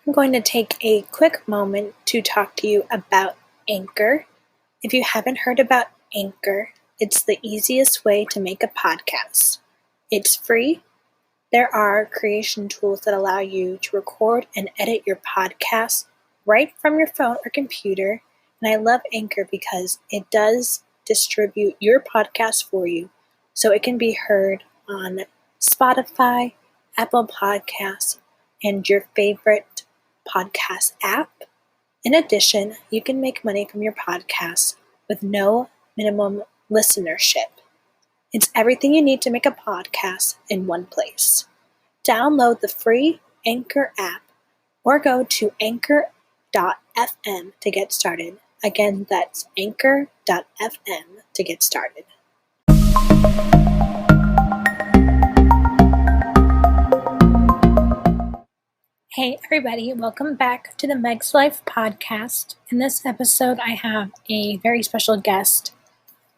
I'm going to take a quick moment to talk to you about Anchor. If you haven't heard about Anchor, it's the easiest way to make a podcast. It's free. There are creation tools that allow you to record and edit your podcast right from your phone or computer. And I love Anchor because it does distribute your podcast for you so it can be heard on Spotify, Apple Podcasts, and your favorite podcast app. In addition, you can make money from your podcast with no minimum listenership. It's everything you need to make a podcast in one place. Download the free Anchor app or go to anchor.fm to get started. Again, that's anchor.fm to get started. Hey everybody, welcome back to the Meg's Life podcast. In this episode, I have a very special guest.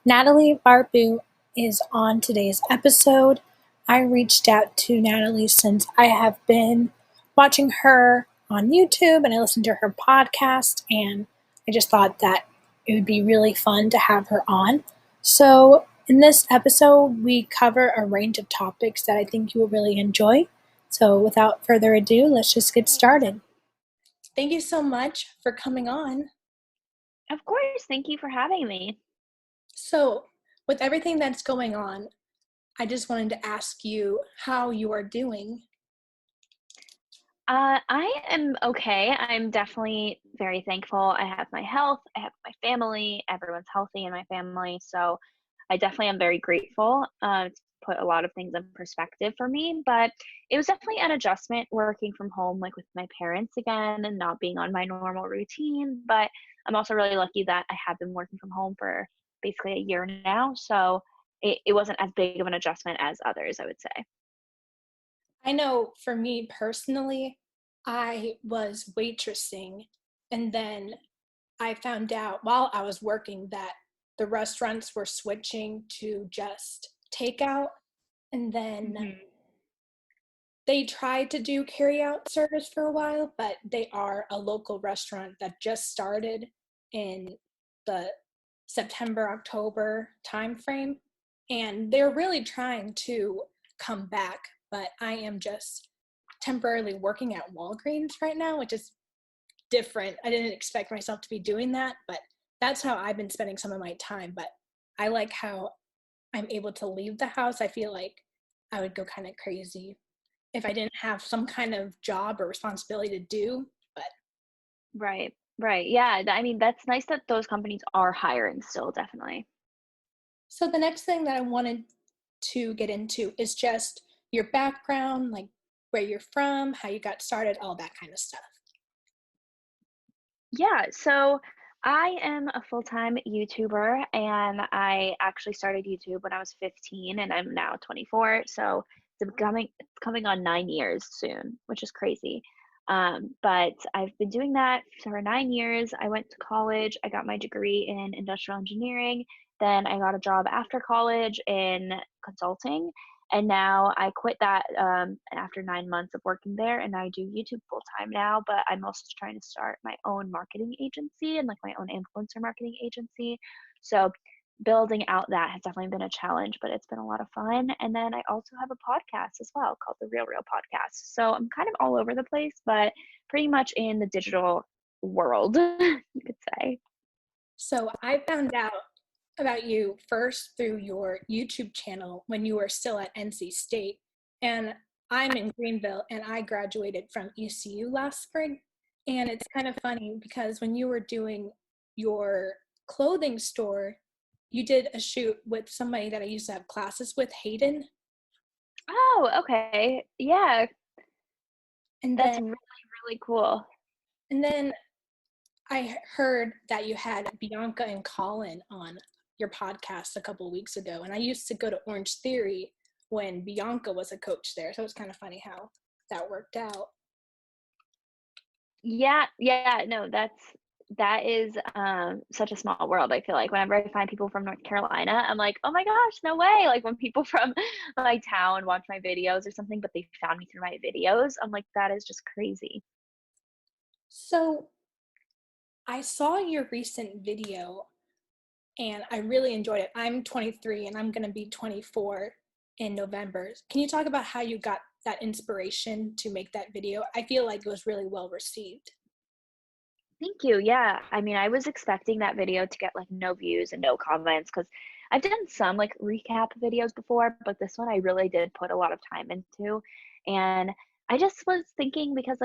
Natalie Barbu is on today's episode. I reached out to Natalie since I have been watching her on YouTube and I listened to her podcast, and I just thought that it would be really fun to have her on. So in this episode, we cover a range of topics that I think you will really enjoy. So without further ado, let's just get started. Thank you so much for coming on. Of course. Thank you for having me. So with everything that's going on, I just wanted to ask you how you are doing. I am okay. I'm definitely very thankful. I have my health. I have my family. Everyone's healthy in my family. So I definitely am very grateful. It's put a lot of things in perspective for me, but it was definitely an adjustment working from home, like with my parents again and not being on my normal routine. But I'm also really lucky that I have been working from home for basically a year now. So it wasn't as big of an adjustment as others, I would say. I know for me personally, I was waitressing, and then I found out while I was working that the restaurants were switching to just takeout, and then Mhm. they tried to do carry-out service for a while, but they are a local restaurant that just started in the September, October timeframe, and they're really trying to come back, but I am just temporarily working at Walgreens right now, which is different. I didn't expect myself to be doing that, but that's how I've been spending some of my time. But I like how I'm able to leave the house. I feel like I would go kind of crazy if I didn't have some kind of job or responsibility to do. But Right, right. Yeah, I mean, that's nice that those companies are hiring still, definitely. so the next thing that I wanted to get into is just your background, like where you're from, how you got started, all that kind of stuff. Yeah, so I am a full-time YouTuber and I actually started YouTube when I was 15 and I'm now 24. So it's coming on 9 years soon, which is crazy. But I've been doing that for 9 years. I went to college, I got my degree in industrial engineering, then I got a job after college in consulting. And now I quit that after 9 months of working there, and I do YouTube full time now. But I'm also trying to start my own marketing agency and like my own influencer marketing agency. So building out that has definitely been a challenge, but it's been a lot of fun. And then I also have a podcast as well called the Real Podcast. So I'm kind of all over the place, but pretty much in the digital world, you could say. So I found out about you first through your YouTube channel when you were still at NC State. And I'm in Greenville and I graduated from ECU last spring. And it's kind of funny because when you were doing your clothing store, you did a shoot with somebody that I used to have classes with, Hayden. Oh, okay. Yeah, And that's then really, really cool. and then I heard that you had Bianca and Colin on your podcast a couple of weeks ago, and I used to go to Orange Theory when Bianca was a coach there, so it's kind of funny how that worked out. Yeah, yeah, no, that is such a small world. I feel like whenever I find people from North Carolina, I'm like, oh my gosh, no way. Like when people from my town watch my videos or something, but they found me through my videos, I'm like, that is just crazy. So I saw your recent video and I really enjoyed it. I'm 23 and I'm going to be 24 in November. Can you talk about how you got that inspiration to make that video? I feel like it was really well received. Thank you. Yeah. I mean, I was expecting that video to get like no views and no comments because I've done some like recap videos before, but this one I really did put a lot of time into. And I just was thinking because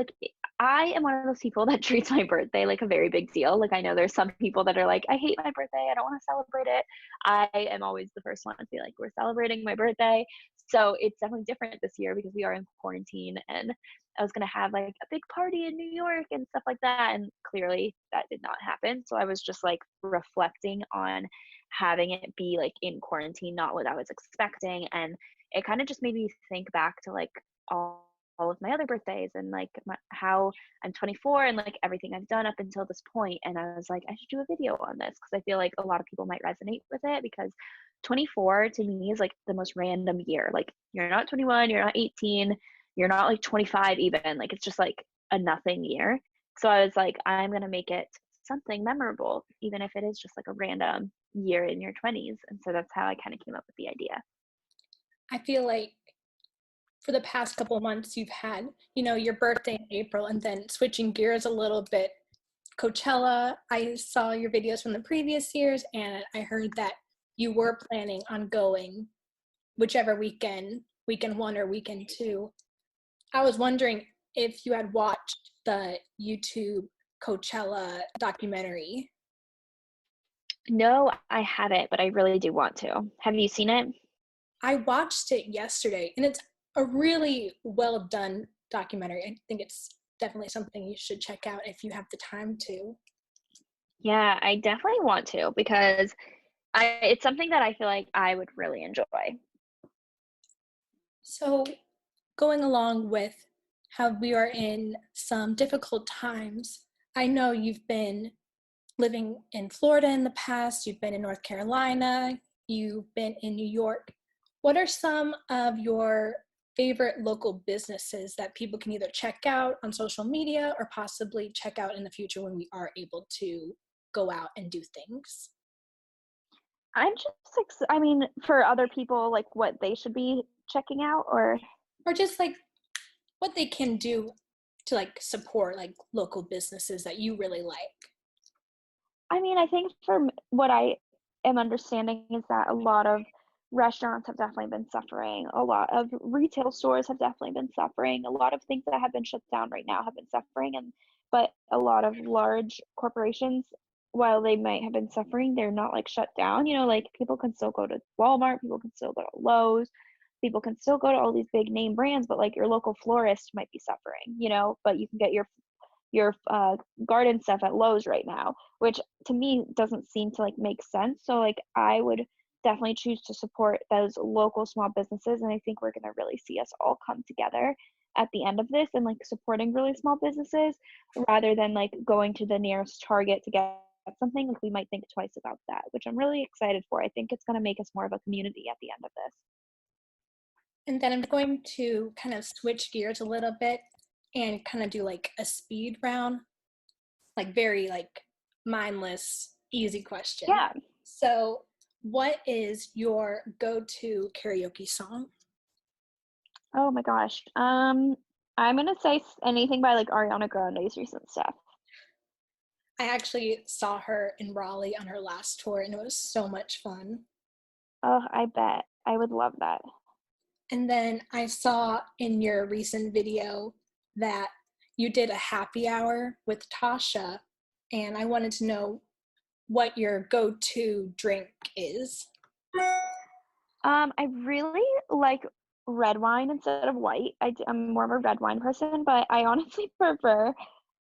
I am one of those people that treats my birthday like a very big deal. Like I know there's some people that are like, I hate my birthday. I don't want to celebrate it. I am always the first one to be like, we're celebrating my birthday. So it's definitely different this year because we are in quarantine and I was gonna have like a big party in New York and stuff like that, and clearly that did not happen. So I was just like reflecting on having it be like in quarantine, not what I was expecting, and it kind of just made me think back to like all of my other birthdays and like how I'm 24 and like everything I've done up until this point. And I was like, I should do a video on this because I feel like a lot of people might resonate with it because 24 to me is like the most random year. Like you're not 21, you're not 18, you're not like 25 even. Like it's just like a nothing year. So I was like, I'm going to make it something memorable, even if it is just like a random year in your 20s. And so that's how I kind of came up with the idea. I feel like for the past couple of months you've had, your birthday in April and then switching gears a little bit. Coachella, I saw your videos from the previous years and I heard that you were planning on going whichever weekend one or weekend two. I was wondering if you had watched the YouTube Coachella documentary. No, I haven't, but I really do want to. Have you seen it? I watched it yesterday and it's a really well done documentary. I think it's definitely something you should check out if you have the time to. Yeah, I definitely want to because it's something that I feel like I would really enjoy. So, going along with how we are in some difficult times, I know you've been living in Florida in the past, you've been in North Carolina, you've been in New York. What are some of your favorite local businesses that people can either check out on social media or possibly check out in the future when we are able to go out and do things? I'm just, I mean, for other people, like what they should be checking out, or Or just like what they can do to like support like local businesses that you really like. I mean, I think what I am understanding is that a lot of restaurants have definitely been suffering. A lot of retail stores have definitely been suffering. A lot of things that have been shut down right now have been suffering, and but a lot of large corporations, while they might have been suffering, they're not like shut down. You know, like people can still go to Walmart, people can still go to Lowe's, people can still go to all these big name brands, but like your local florist might be suffering. You know, but you can get your garden stuff at Lowe's right now, which to me doesn't seem to like make sense. So like I would definitely choose to support those local small businesses, and I think we're going to really see us all come together at the end of this and like supporting really small businesses rather than like going to the nearest Target to get something. Like we might think twice about that, which I'm really excited for. I think it's going to make us more of a community at the end of this. And then I'm going to kind of switch gears a little bit and kind of do like a speed round, like very like mindless, easy question. Yeah. So, what is your go-to karaoke song? Oh my gosh. I'm gonna say anything by like Ariana Grande's recent stuff. I actually saw her in Raleigh on her last tour and it was so much fun. Oh, I bet. I would love that. And then I saw in your recent video that you did a happy hour with Tasha, and I wanted to know what your go-to drink is. I really like red wine instead of white. I'm more of a red wine person, but I honestly prefer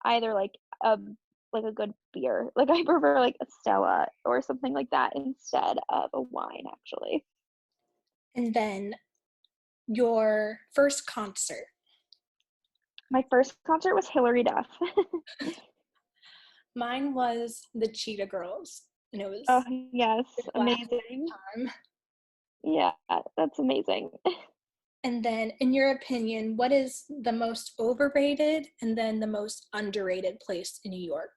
either like a good beer. Like I prefer like a Stella or something like that instead of a wine, actually. And then your first concert. My first concert was Hillary Duff. Mine was the Cheetah Girls, and it Oh was yes, a blast amazing. time. Yeah, that's amazing. And then, in your opinion, what is the most overrated and then the most underrated place in New York?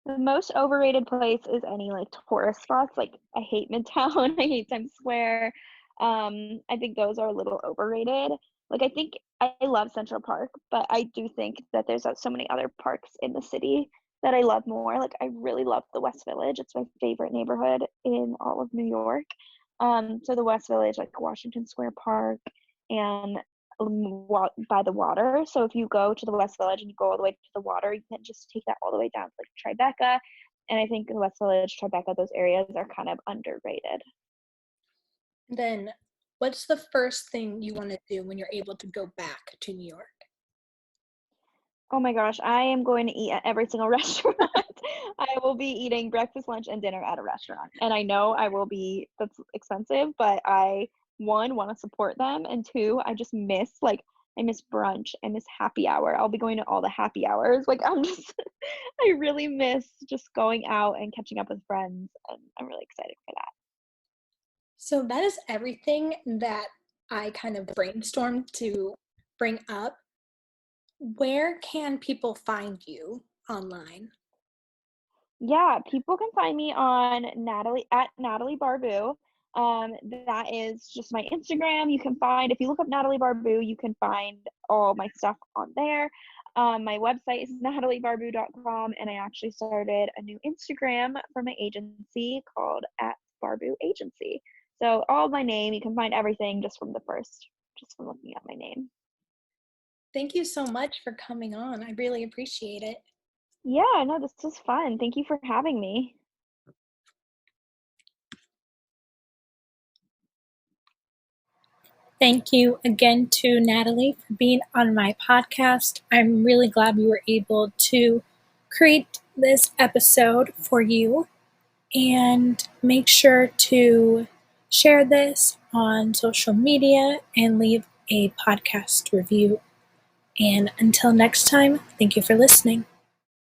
The most overrated place is any like tourist spots. Like I hate Midtown, I hate Times Square. I think those are a little overrated. Like I think I love Central Park, but I do think that there's so many other parks in the city that I love more. Like I really love the West Village. It's my favorite neighborhood in all of New York. So the West Village, like Washington Square Park and by the water. So if you go to the West Village and you go all the way to the water, you can just take that all the way down to like Tribeca. And I think the West Village, Tribeca, those areas are kind of underrated. And then, what's the first thing you want to do when you're able to go back to New York? Oh my gosh, I am going to eat at every single restaurant. I will be eating breakfast, lunch, and dinner at a restaurant. And I know I will be, that's expensive, but I, one, want to support them. And two, I just miss, like, I miss brunch. I miss happy hour. I'll be going to all the happy hours. Like, I'm just, I really miss just going out and catching up with friends. And I'm really excited for that. So, that is everything that I kind of brainstormed to bring up. Where can people find you online? Yeah, people can find me on Natalie Barbu. That is just my Instagram. You can find if you look up Natalie Barbu, you can find all my stuff on there. My website is nataliebarbu.com, and I actually started a new Instagram for my agency called at Barbu Agency. So all my name, you can find everything just from looking at my name. Thank you so much for coming on. I really appreciate it. Yeah, no, this was fun. Thank you for having me. Thank you again to Natalie for being on my podcast. I'm really glad we were able to create this episode for you. And make sure to share this on social media and leave a podcast review. And until next time, thank you for listening.